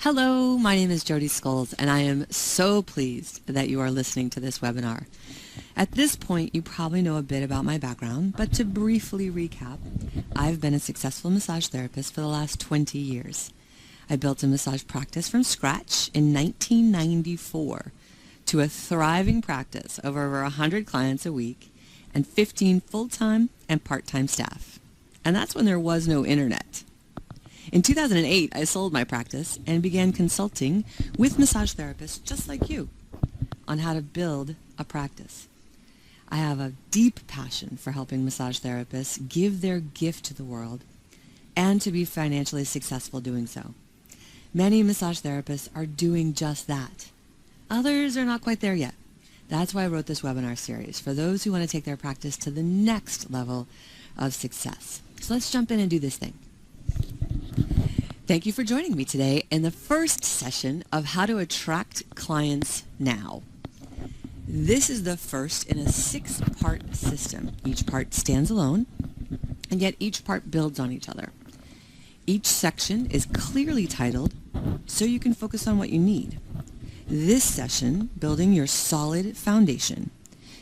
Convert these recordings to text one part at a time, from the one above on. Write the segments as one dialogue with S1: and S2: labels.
S1: Hello, my name is Jody Scholes, and I am so pleased that you are listening to this webinar. At this point, you probably know a bit about my background, but to briefly recap, I've been a successful massage therapist for the last 20 years. I built a massage practice from scratch in 1994 to a thriving practice of over 100 clients a week and 15 full-time and part-time staff. And that's when there was no internet. In 2008, I sold my practice and began consulting with massage therapists just like you on how to build a practice. I have a deep passion for helping massage therapists give their gift to the world and to be financially successful doing so. Many massage therapists are doing just that. Others are not quite there yet. That's why I wrote this webinar series, for those who want to take their practice to the next level of success. So let's jump in and do this thing. Thank you for joining me today in the first session of how to attract clients now. This is the first in a 6-part system. Each part stands alone, and yet each part builds on each other. Each section is clearly titled so you can focus on what you need. This session, Building Your Solid Foundation,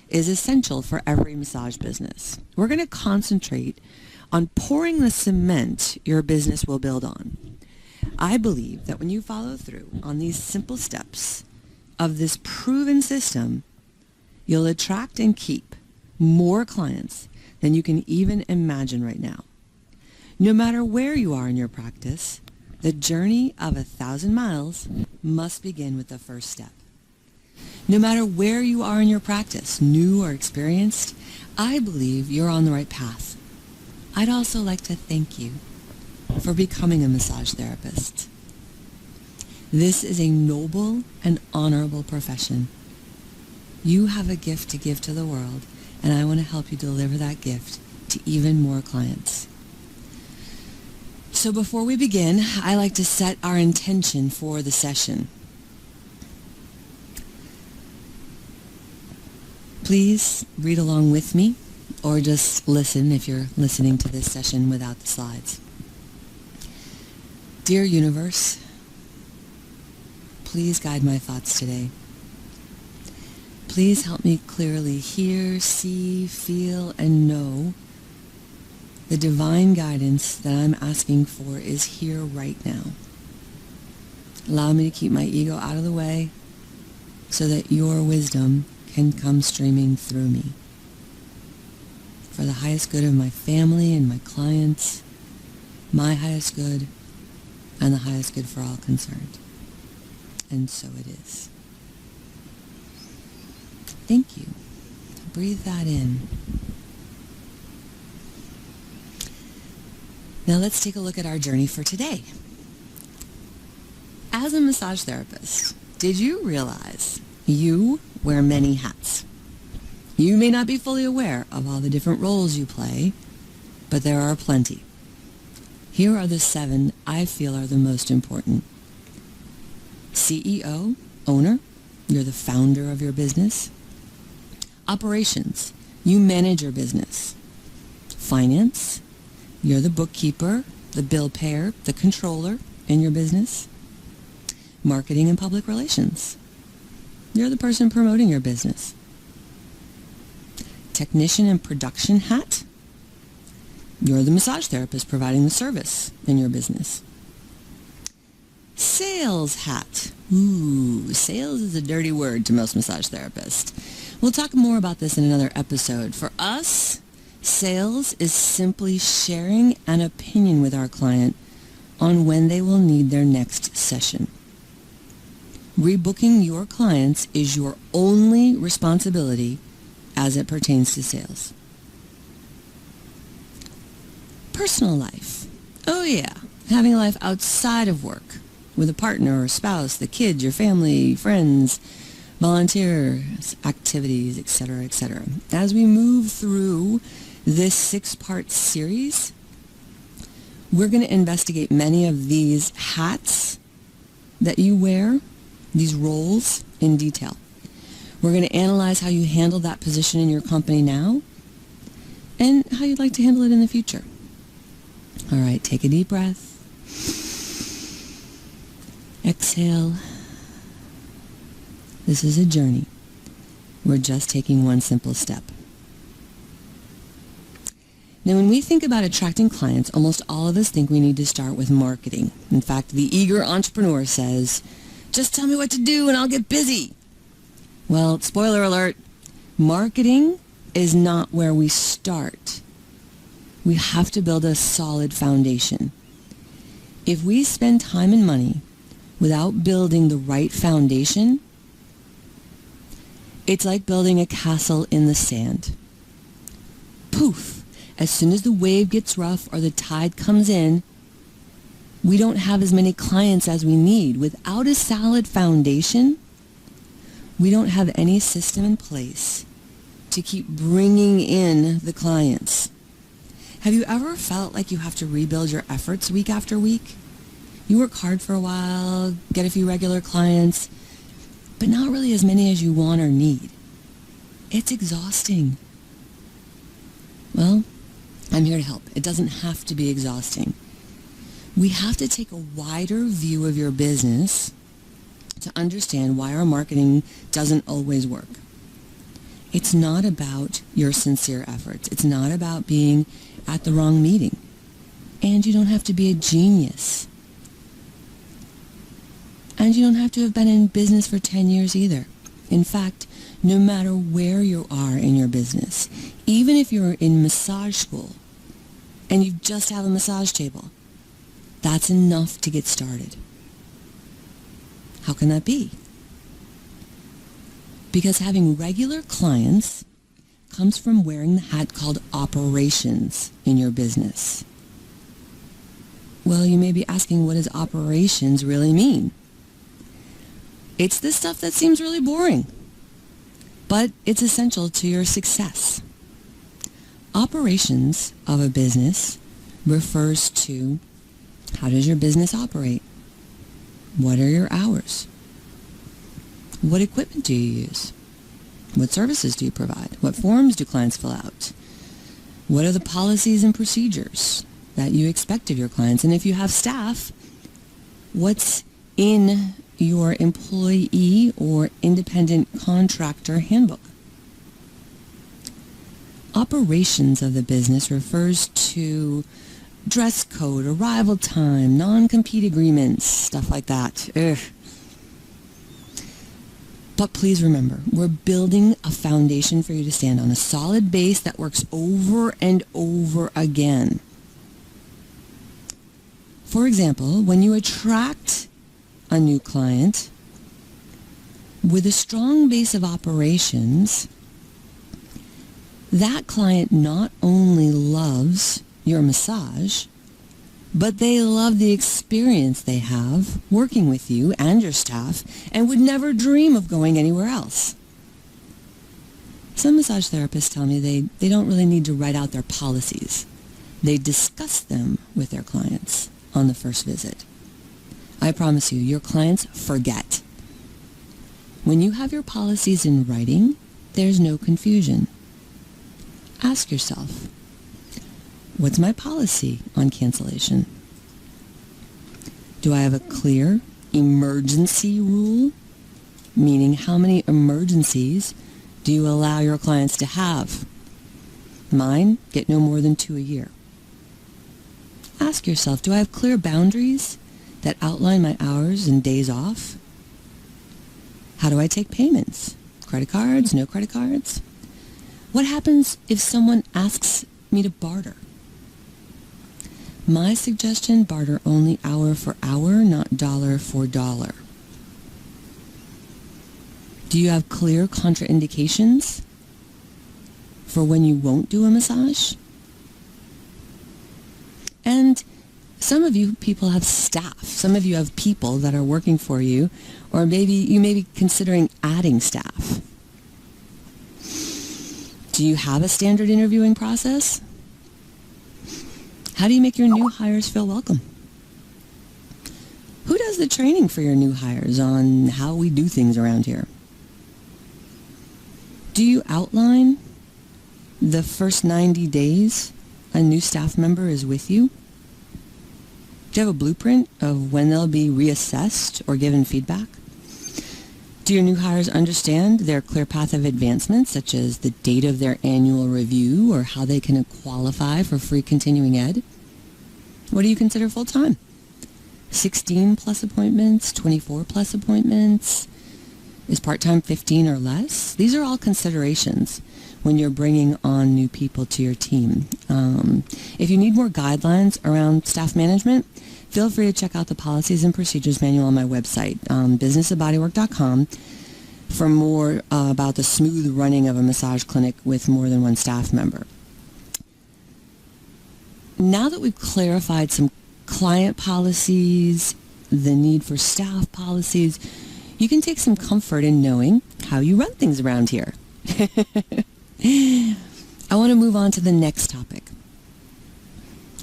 S1: is essential for every massage business. We're going to concentrate on pouring the cement your business will build on. I believe that when you follow through on these simple steps of this proven system, you'll attract and keep more clients than you can even imagine right now. No matter where you are in your practice, the journey of 1,000 miles must begin with the first step. No matter where you are in your practice, new or experienced, I believe you're on the right path. I'd also like to thank you for becoming a massage therapist. This is a noble and honorable profession. You have a gift to give to the world, and I want to help you deliver that gift to even more clients. So before we begin, I like to set our intention for the session. Please read along with me, or just listen if you're listening to this session without the slides. Dear Universe, please guide my thoughts today. Please help me clearly hear, see, feel, and know the divine guidance that I'm asking for is here right now. Allow me to keep my ego out of the way so that your wisdom can come streaming through me. For the highest good of my family and my clients, my highest good, and the highest good for all concerned. And so it is. Thank you. Breathe that in. Now let's take a look at our journey for today. As a massage therapist, did you realize you wear many hats? You may not be fully aware of all the different roles you play, but there are plenty. Here are the 7 I feel are the most important. CEO, owner, you're the founder of your business. Operations, you manage your business. Finance, you're the bookkeeper, the bill payer, the controller in your business. Marketing and public relations, you're the person promoting your business. Technician and production hat, you're the massage therapist providing the service in your business. Sales hat. Ooh, sales is a dirty word to most massage therapists. We'll talk more about this in another episode. For us, sales is simply sharing an opinion with our client on when they will need their next session. Rebooking your clients is your only responsibility as it pertains to sales. Personal life. Oh yeah, having a life outside of work with a partner or spouse, the kids, your family, friends, volunteers, activities, etc., etc. As we move through this 6-part series, we're going to investigate many of these hats that you wear, these roles, in detail. We're going to analyze how you handle that position in your company now and how you'd like to handle it in the future. All right, take a deep breath Exhale. This is a journey. We're just taking one simple step. Now, when we think about attracting clients, almost all of us think we need to start with marketing. In fact, the eager entrepreneur says, just tell me what to do and I'll get busy. Well, spoiler alert, marketing is not where we start. We have to build a solid foundation. If we spend time and money without building the right foundation, it's like building a castle in the sand. Poof! As soon as the wave gets rough or the tide comes in, we don't have as many clients as we need. Without a solid foundation, we don't have any system in place to keep bringing in the clients. Have you ever felt like you have to rebuild your efforts week after week? You work hard for a while, get a few regular clients, but not really as many as you want or need. It's exhausting. Well, I'm here to help. It doesn't have to be exhausting. We have to take a wider view of your business to understand why our marketing doesn't always work. It's not about your sincere efforts. It's not about being at the wrong meeting. And you don't have to be a genius. And you don't have to have been in business for 10 years either. In fact, no matter where you are in your business, even if you're in massage school and you just have a massage table, that's enough to get started. How can that be? Because having regular clients comes from wearing the hat called operations in your business. Well, you may be asking, what does operations really mean? It's the stuff that seems really boring, but it's essential to your success. Operations of a business refers to how does your business operate? What are your hours? What equipment do you use? What services do you provide? What forms do clients fill out? What are the policies and procedures that you expect of your clients? And if you have staff, what's in your employee or independent contractor handbook? Operations of the business refers to dress code, arrival time, non-compete agreements, stuff like that. Ugh. But please remember, we're building a foundation for you to stand on, a solid base that works over and over again. For example, when you attract a new client with a strong base of operations, that client not only loves your massage, but they love the experience they have working with you and your staff and would never dream of going anywhere else. Some massage therapists tell me they don't really need to write out their policies. They discuss them with their clients on the first visit. I promise you, your clients forget. When you have your policies in writing, there's no confusion. Ask yourself, what's my policy on cancellation? Do I have a clear emergency rule? Meaning, how many emergencies do you allow your clients to have? Mine get no more than 2 a year. Ask yourself, do I have clear boundaries that outline my hours and days off? How do I take payments? Credit cards, no credit cards? What happens if someone asks me to barter? My suggestion, barter only hour for hour, not dollar for dollar. Do you have clear contraindications for when you won't do a massage? And some of you people have staff. Some of you have people that are working for you, or maybe you may be considering adding staff. Do you have a standard interviewing process? How do you make your new hires feel welcome? Who does the training for your new hires on how we do things around here? Do you outline the first 90 days a new staff member is with you? Do you have a blueprint of when they'll be reassessed or given feedback? Do your new hires understand their clear path of advancement, such as the date of their annual review or how they can qualify for free continuing ed? What do you consider full-time? 16 plus appointments, 24 plus appointments? Is part-time 15 or less? These are all considerations when you're bringing on new people to your team. If you need more guidelines around staff management, feel free to check out the Policies and Procedures Manual on my website, businessofbodywork.com, for more about the smooth running of a massage clinic with more than one staff member. Now that we've clarified some client policies, the need for staff policies, you can take some comfort in knowing how you run things around here. I want to move on to the next topic.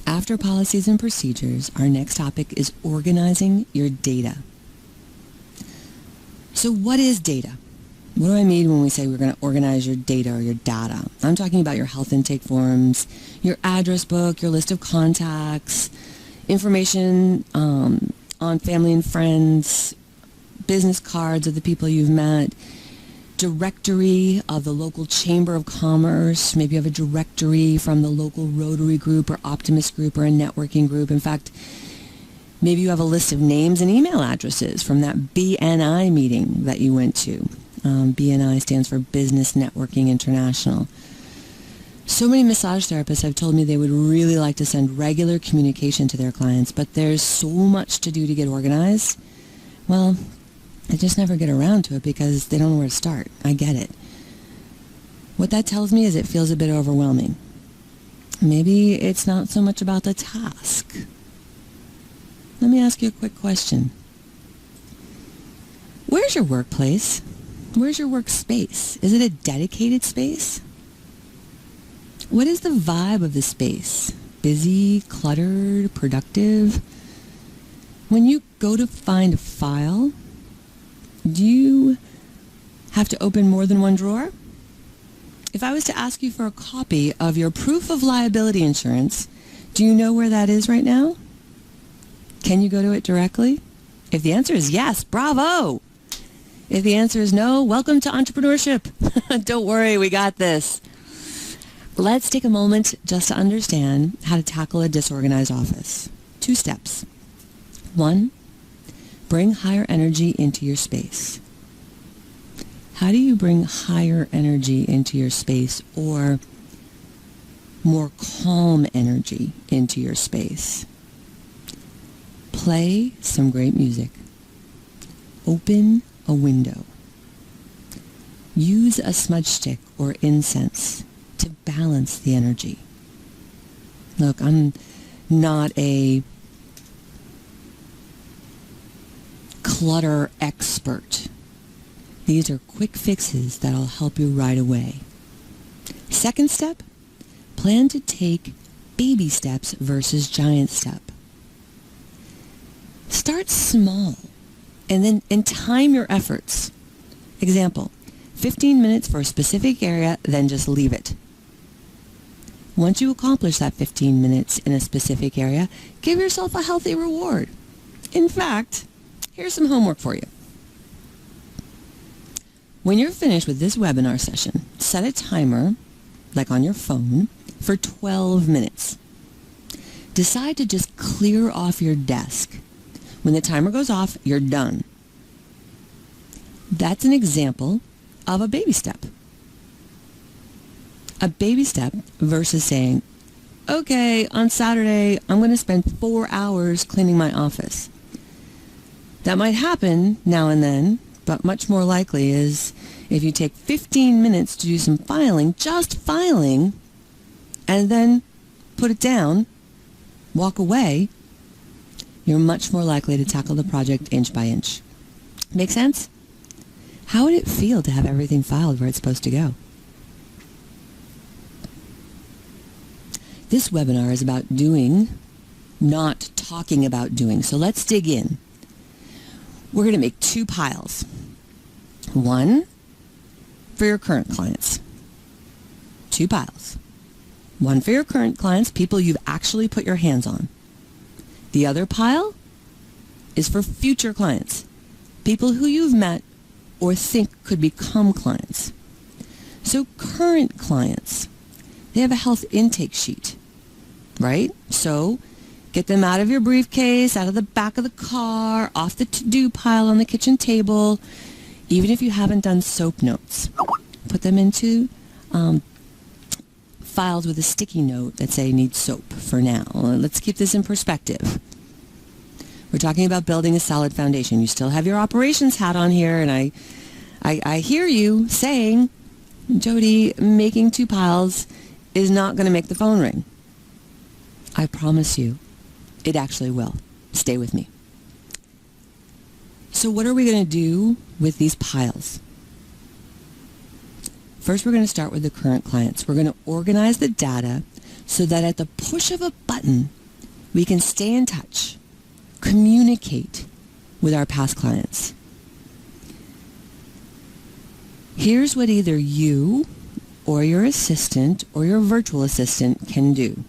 S1: After policies and procedures, our next topic is organizing your data. So what is data? What do I mean when we say we're going to organize your data or your data? I'm talking about your health intake forms, your address book, your list of contacts, information on family and friends, business cards of the people you've met, directory of the local Chamber of Commerce. Maybe you have a directory from the local Rotary group or Optimist group or a networking group. In fact, maybe you have a list of names and email addresses from that BNI meeting that you went to. BNI stands for Business Networking International. So many massage therapists have told me they would really like to send regular communication to their clients, but there's so much to do to get organized. Well, they just never get around to it because they don't know where to start. I get it. What that tells me is it feels a bit overwhelming. Maybe it's not so much about the task. Let me ask you a quick question. Where's your workplace? Where's your workspace? Is it a dedicated space? What is the vibe of the space? Busy, cluttered, productive? When you go to find a file, do you have to open more than one drawer? If I was to ask you for a copy of your proof of liability insurance, do you know where that is right now? Can you go to it directly? If the answer is yes, bravo! If the answer is no, welcome to entrepreneurship. Don't worry, we got this. Let's take a moment just to understand how to tackle a disorganized office. 2 steps. 1, bring higher energy into your space. How do you bring higher energy into your space, or more calm energy into your space? Play some great music. Open a window. Use a smudge stick or incense to balance the energy. Look, I'm not a clutter expert. These are quick fixes that'll help you right away. Second step, plan to take baby steps versus giant step. Start small and time your efforts. Example, 15 minutes for a specific area, then just leave it. Once you accomplish that 15 minutes in a specific area, give yourself a healthy reward. In fact, here's some homework for you. When you're finished with this webinar session, set a timer, like on your phone, for 12 minutes. Decide to just clear off your desk. When the timer goes off, you're done. That's an example of a baby step. A baby step versus saying, okay, on Saturday, I'm going to spend 4 hours cleaning my office. That might happen now and then, but much more likely is if you take 15 minutes to do some filing, just filing, and then put it down, walk away, you're much more likely to tackle the project inch by inch. Make sense? How would it feel to have everything filed where it's supposed to go? This webinar is about doing, not talking about doing. So let's dig in. We're going to make 2 piles. One for your current clients. 2 piles. One for your current clients, people you've actually put your hands on. The other pile is for future clients, people who you've met or think could become clients. So current clients, they have a health intake sheet, right? So get them out of your briefcase, out of the back of the car, off the to-do pile on the kitchen table. Even if you haven't done soap notes, put them into files with a sticky note that say need soap for now. Let's keep this in perspective. We're talking about building a solid foundation. You still have your operations hat on here, and I hear you saying, Jody, making 2 piles is not going to make the phone ring. I promise you, it actually will. Stay with me. So what are we going to do with these piles? First, we're going to start with the current clients. We're going to organize the data so that at the push of a button, we can stay in touch, communicate with our past clients. Here's what either you or your assistant or your virtual assistant can do.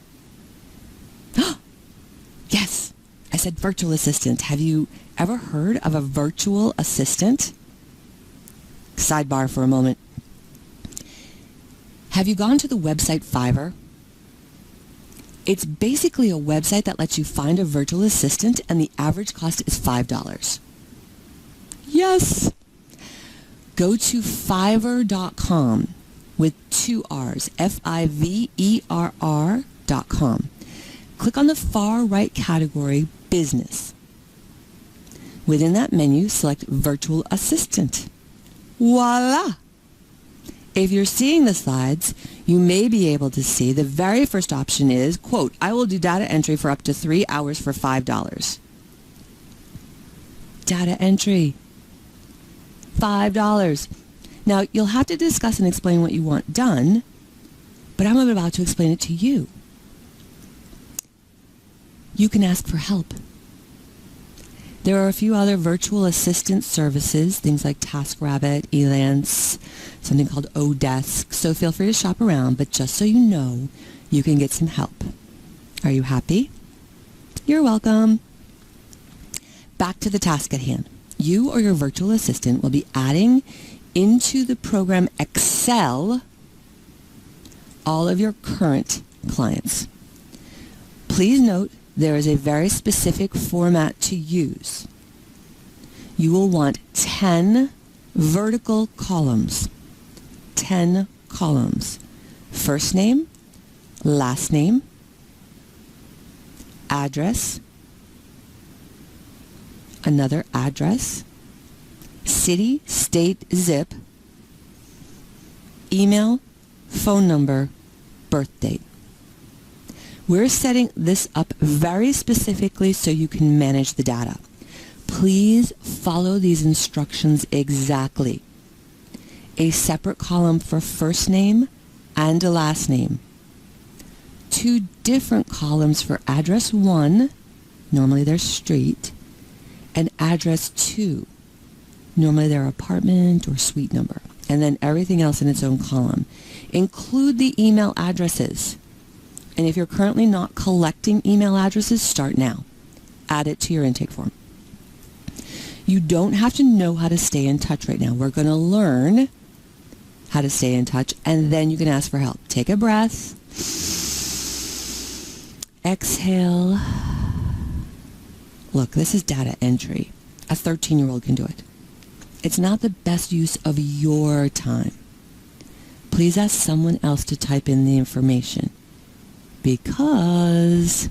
S1: Yes, I said virtual assistant. Have you ever heard of a virtual assistant? Sidebar for a moment. Have you gone to the website Fiverr? It's basically a website that lets you find a virtual assistant, and the average cost is $5. Yes! Go to Fiverr.com with 2 R's, Fiverr.com. Click on the far right category, Business. Within that menu, select Virtual Assistant. Voila! If you're seeing the slides, you may be able to see the very first option is, quote, I will do data entry for up to 3 hours for $5. Data entry. $5. Now, you'll have to discuss and explain what you want done, but I'm about to explain it to you. You can ask for help. There are a few other virtual assistant services, things like TaskRabbit, Elance, something called Odesk, so feel free to shop around, but just so you know, you can get some help. Are you happy? You're welcome. Back to the task at hand. You or your virtual assistant will be adding into the program Excel all of your current clients. Please note there is a very specific format to use. You will want 10 vertical columns. 10 columns. First name, last name, address, another address, city, state, zip, email, phone number, birth date. We're setting this up very specifically so you can manage the data. Please follow these instructions exactly. A separate column for first name and a last name. 2 different columns for address 1, normally their street, and address 2, normally their apartment or suite number, and then everything else in its own column. Include the email addresses. And if you're currently not collecting email addresses, start now. Add it to your intake form. You don't have to know how to stay in touch right now. We're going to learn how to stay in touch, and then you can ask for help. Take a breath. Exhale. Look, this is data entry. A 13-year-old can do it. It's not the best use of your time. Please ask someone else to type in the information, because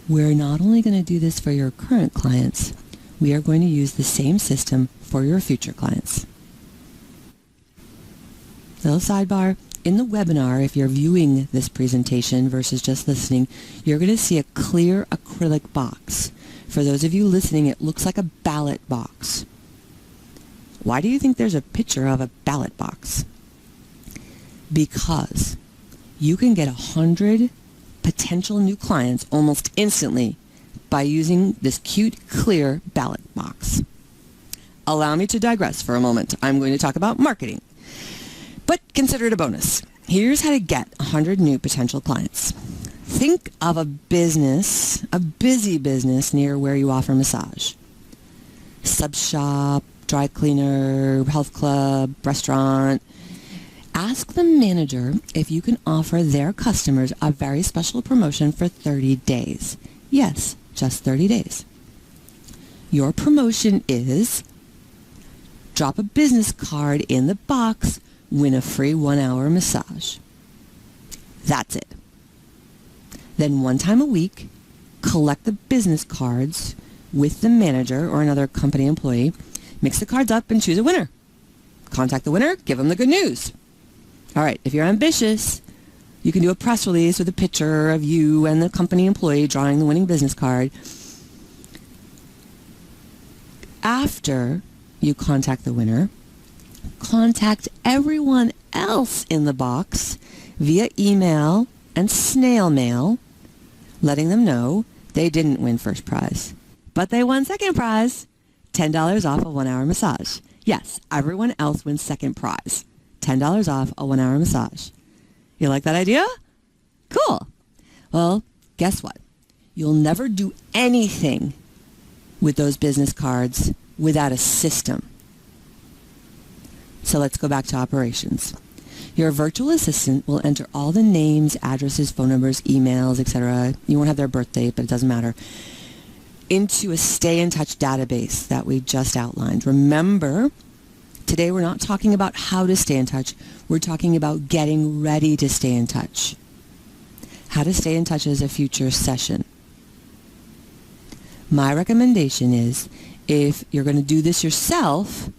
S1: we're not only going to do this for your current clients, we are going to use the same system for your future clients. Little sidebar, in the webinar, if you're viewing this presentation versus just listening, you're going to see a clear acrylic box. For those of you listening, it looks like a ballot box. Why do you think there's a picture of a ballot box? Because you can get 100 potential new clients almost instantly by using this cute, clear ballot box. Allow me to digress for a moment. I'm going to talk about marketing, but consider it a bonus. Here's how to get 100 new potential clients. think of a business, a busy business near where you offer massage. Sub shop, dry cleaner, health club, restaurant. Ask the manager if you can offer their customers a very special promotion for 30 days. Yes, just 30 days. Your promotion is drop a business card in the box, win a free 1-hour massage. That's it. Then one time a week, collect the business cards with the manager or another company employee, mix the cards up and choose a winner. Contact the winner, give them the good news. All right, if you're ambitious, you can do a press release with a picture of you and the company employee drawing the winning business card. After you contact the winner, contact everyone else in the box via email and snail mail, letting them know they didn't win first prize, but they won second prize, $10 off a 1-hour massage. Yes, everyone else wins second prize, $10 off a 1-hour massage. You like that idea? Cool. Well, guess what? You'll never do anything with those business cards without a system. So let's go back to operations. Your virtual assistant will enter all the names, addresses, phone numbers, emails, etc. You won't have their birth date, but it doesn't matter, into a stay-in-touch database that we just outlined. Remember, today we're not talking about how to stay in touch. We're talking about getting ready to stay in touch. How to stay in touch is a future session. My recommendation is, if you're going to do this yourself,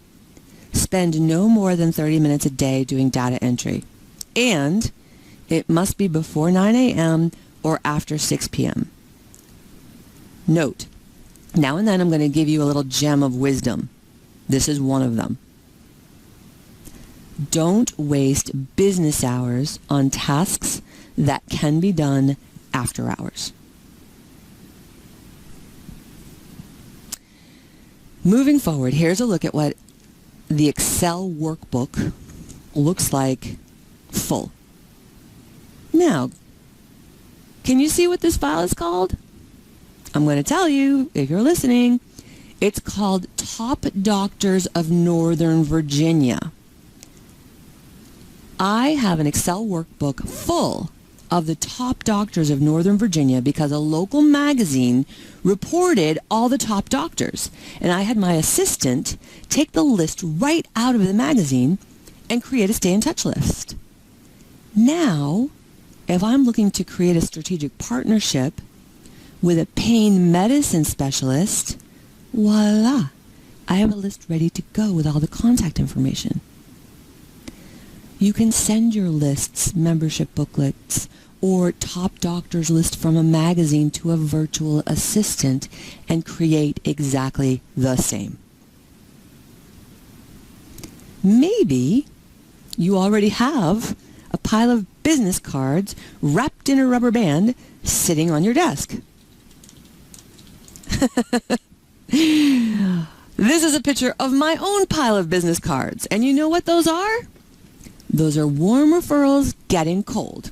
S1: spend no more than 30 minutes a day doing data entry. And it must be before 9 a.m. or after 6 p.m. Note, now and then I'm going to give you a little gem of wisdom. This is one of them. Don't waste business hours on tasks that can be done after hours. Moving forward, here's a look at what the Excel workbook looks like full. Now, can you see what this file is called? I'm going to tell you, if you're listening, it's called Top Doctors of Northern Virginia. I have an Excel workbook full of the top doctors of Northern Virginia because a local magazine reported all the top doctors. And I had my assistant take the list right out of the magazine and create a stay-in-touch list. Now, if I'm looking to create a strategic partnership with a pain medicine specialist, voila, I have a list ready to go with all the contact information. You can send your lists, membership booklets, or top doctors list from a magazine to a virtual assistant and create exactly the same. Maybe you already have a pile of business cards wrapped in a rubber band sitting on your desk. This is a picture of my own pile of business cards. And you know what those are? Those are warm referrals getting cold.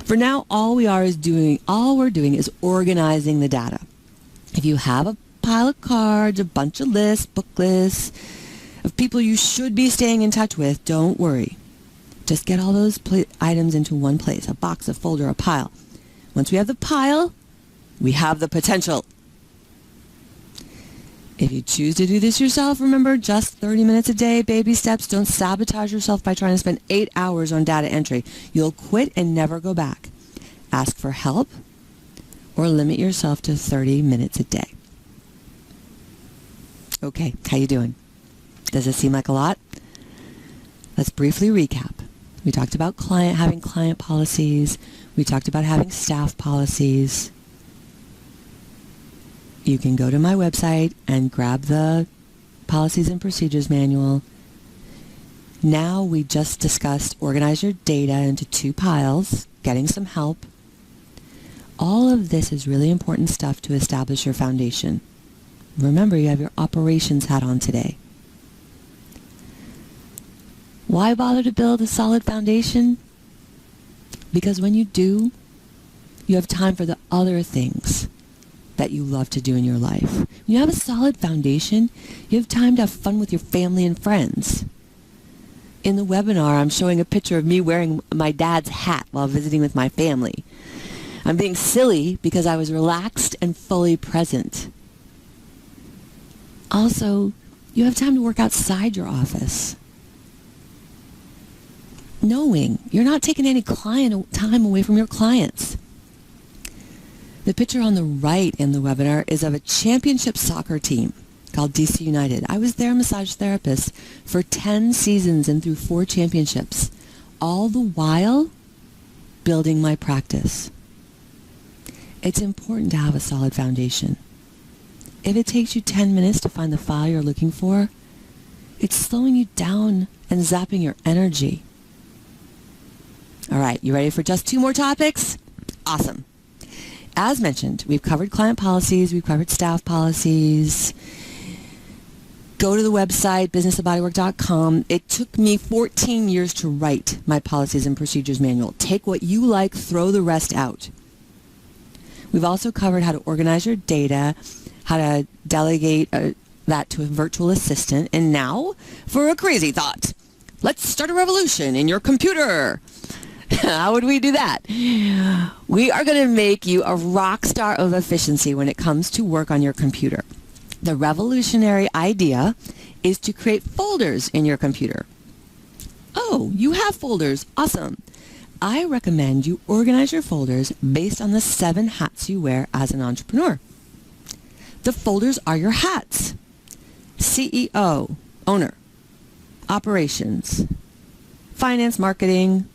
S1: For now, all we're doing is organizing the data. If you have a pile of cards, a bunch of lists, book lists, of people you should be staying in touch with, don't worry. Just get all those items into one place, a box, a folder, a pile. Once we have the pile, we have the potential. If you choose to do this yourself, remember, just 30 minutes a day, baby steps. Don't sabotage yourself by trying to spend 8 hours on data entry. You'll quit and never go back. Ask for help or limit yourself to 30 minutes a day. Okay, how you doing? Does it seem like a lot? Let's briefly recap. We talked about having client policies. We talked about having staff policies. You can go to my website and grab the Policies and Procedures Manual. Now we just discussed organize your data into 2 piles, getting some help. All of this is really important stuff to establish your foundation. Remember, you have your operations hat on today. Why bother to build a solid foundation? Because when you do, you have time for the other things that you love to do in your life. When you have a solid foundation, you have time to have fun with your family and friends. In the webinar, I'm showing a picture of me wearing my dad's hat while visiting with my family. I'm being silly because I was relaxed and fully present. Also, you have time to work outside your office. Knowing you're not taking any client time away from your clients. The picture on the right in the webinar is of a championship soccer team called DC United. I was their massage therapist for 10 seasons and through 4 championships, all the while building my practice. It's important to have a solid foundation. If it takes you 10 minutes to find the file you're looking for, it's slowing you down and zapping your energy. All right, you ready for just 2 more topics? Awesome. As mentioned, we've covered client policies, we've covered staff policies. Go to the website, businessofbodywork.com. It took me 14 years to write my policies and procedures manual. Take what you like, throw the rest out. We've also covered how to organize your data, how to delegate that to a virtual assistant, and now for a crazy thought. Let's start a revolution in your computer. How would we do that? We are going to make you a rock star of efficiency when it comes to work on your computer. The revolutionary idea is to create folders in your computer. Oh, you have folders. Awesome. I recommend you organize your folders based on the 7 hats you wear as an entrepreneur. The folders are your hats. CEO, owner, operations, finance, marketing,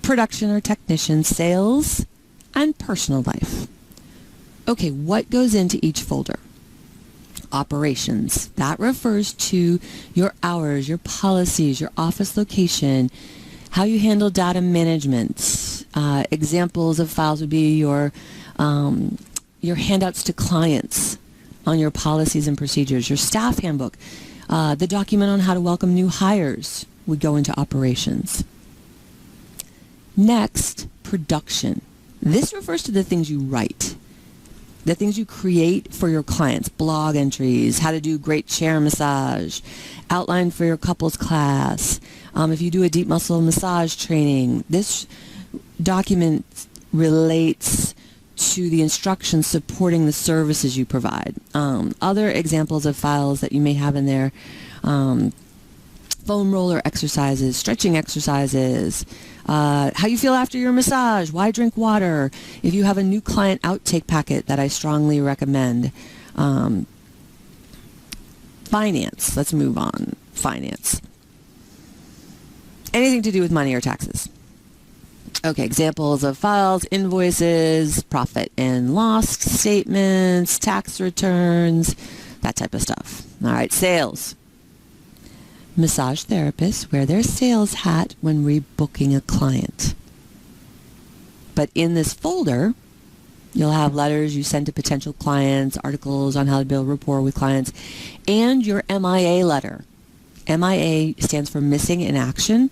S1: production or technician, sales, and personal life. Okay, what goes into each folder? Operations. That refers to your hours, your policies, your office location, how you handle data management. Examples of files would be your handouts to clients on your policies and procedures, your staff handbook, the document on how to welcome new hires would go into operations. Next, production. This refers to the things you write, the things you create for your clients, blog entries, how to do great chair massage, outline for your couples class. If you do a deep muscle massage training, this document relates to the instructions supporting the services you provide. Other examples of files that you may have in there, foam roller exercises, stretching exercises, how you feel after your massage, why drink water, if you have a new client outtake packet that I strongly recommend. Finance, let's move on. Finance. Anything to do with money or taxes. Okay, examples of files, invoices, profit and loss statements, tax returns, that type of stuff. All right, sales. Massage therapists wear their sales hat when rebooking a client. But in this folder, you'll have letters you send to potential clients, articles on how to build rapport with clients, and your MIA letter. MIA stands for missing in action.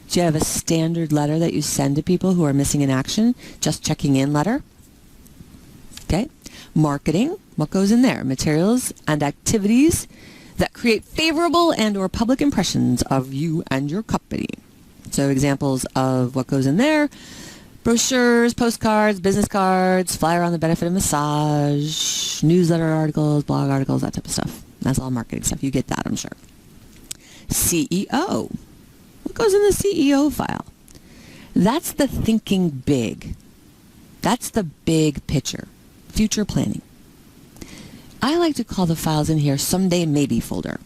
S1: So you have a standard letter that you send to people who are missing in action, just checking in letter. Okay. Marketing, what goes in there? Materials and activities that create favorable and or public impressions of you and your company. So examples of what goes in there: brochures, postcards, business cards, flyer on the benefit of massage, newsletter articles, blog articles, that type of stuff. That's all marketing stuff. You get that, I'm sure. CEO. What goes in the CEO file? That's the thinking big. That's the big picture. Future planning. I like to call the files in here someday maybe folder.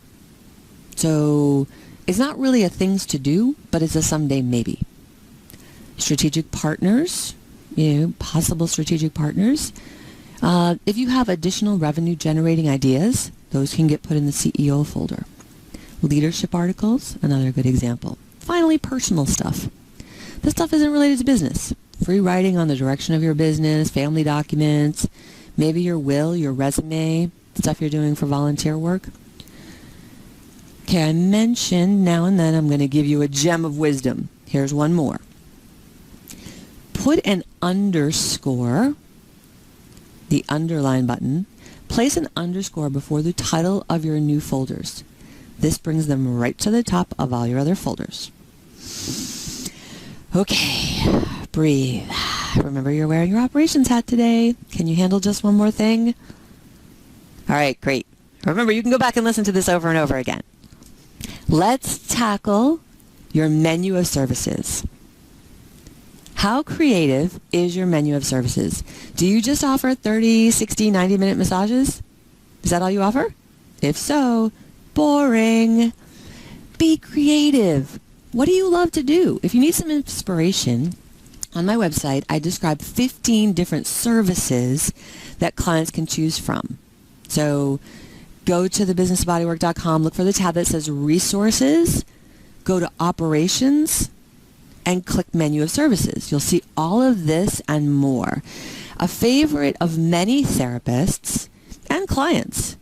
S1: So it's not really a things to do, but it's a someday maybe. Strategic partners, possible strategic partners. If you have additional revenue generating ideas, those can get put in the CEO folder. Leadership articles, another good example. Finally, personal stuff. This stuff isn't related to business. Free writing on the direction of your business, family documents, maybe your will, your resume, stuff you're doing for volunteer work. Okay, I mentioned now and then I'm going to give you a gem of wisdom. Here's one more. put an underscore, the underline button, place an underscore before the title of your new folders. This brings them right to the top of all your other folders. Okay, breathe. Remember, you're wearing your operations hat today. Can you handle just one more thing? All right, great. Remember, you can go back and listen to this over and over again. Let's tackle your menu of services. How creative is your menu of services? Do you just offer 30, 60, 90-minute massages? Is that all you offer? If so, boring. Be creative. What do you love to do? If you need some inspiration, on my website, I describe 15 different services that clients can choose from. So go to thebusinessbodywork.com, look for the tab that says Resources, go to Operations, and click Menu of Services. You'll see all of this and more. A favorite of many therapists and clients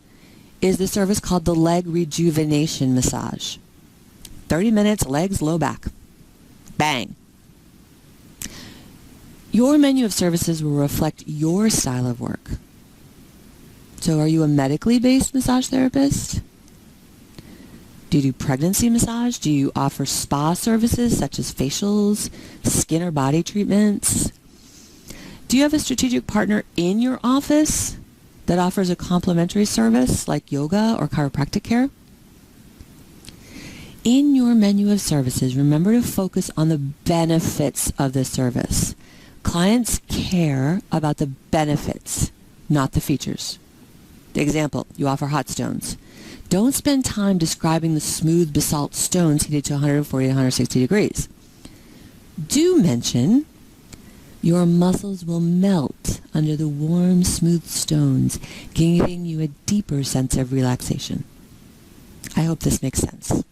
S1: is the service called the Leg Rejuvenation Massage. 30 minutes, legs, low back. Bang. Your menu of services will reflect your style of work. So are you a medically based massage therapist? Do you do pregnancy massage? Do you offer spa services such as facials, skin or body treatments? Do you have a strategic partner in your office that offers a complimentary service like yoga or chiropractic care? In your menu of services, remember to focus on the benefits of the service. Clients care about the benefits, not the features. Example, you offer hot stones. Don't spend time describing the smooth basalt stones heated to 140 to 160 degrees. Do mention your muscles will melt under the warm, smooth stones, giving you a deeper sense of relaxation. I hope this makes sense.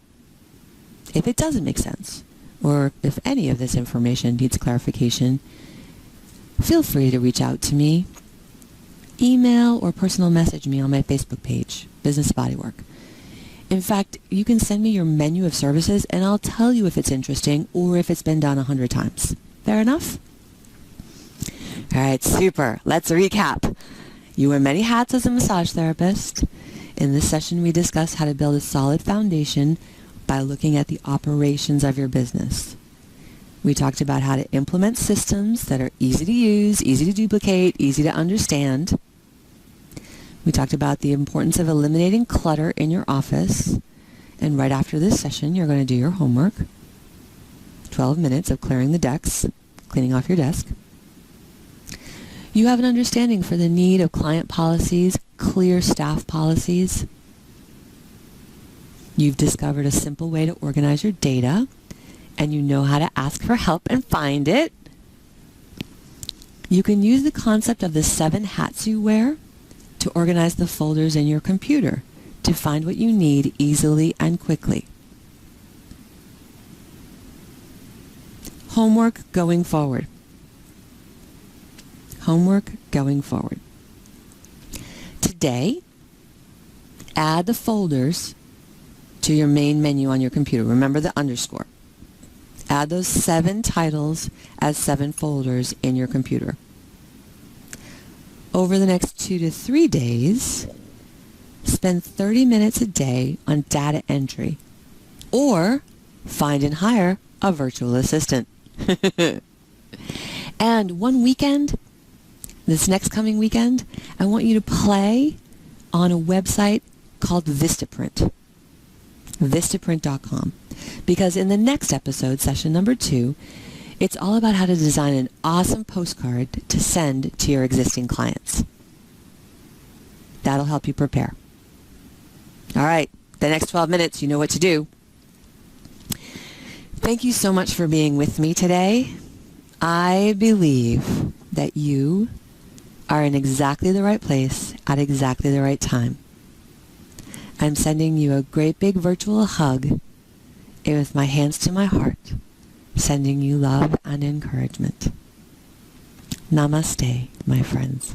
S1: If it doesn't make sense, or if any of this information needs clarification, feel free to reach out to me. Email or personal message me on my Facebook page, Business Bodywork. In fact, you can send me your menu of services and I'll tell you if it's interesting or if it's been done 100 times. Fair enough? All right, super. Let's recap. You wear many hats as a massage therapist. In this session, we discussed how to build a solid foundation by looking at the operations of your business. We talked about how to implement systems that are easy to use, easy to duplicate, easy to understand. We talked about the importance of eliminating clutter in your office. And right after this session, you're going to do your homework. 12 minutes of clearing the decks, cleaning off your desk. You have an understanding for the need of client policies, clear staff policies. You've discovered a simple way to organize your data, and you know how to ask for help and find it. You can use the concept of the 7 hats you wear to organize the folders in your computer to find what you need easily and quickly. Homework going forward. Homework going forward. Today, add the folders to your main menu on your computer. Remember the underscore. Add those 7 titles as 7 folders in your computer. Over the next 2 to 3 days, spend 30 minutes a day on data entry or find and hire a virtual assistant. And one weekend, this next coming weekend, I want you to play on a website called Vistaprint. Vistaprint.com. Because in the next episode, session number 2, it's all about how to design an awesome postcard to send to your existing clients. That'll help you prepare. All right, the next 12 minutes, you know what to do. Thank you so much for being with me today. I believe that you are in exactly the right place at exactly the right time. I'm sending you a great big virtual hug with my hands to my heart, sending you love and encouragement. Namaste, my friends.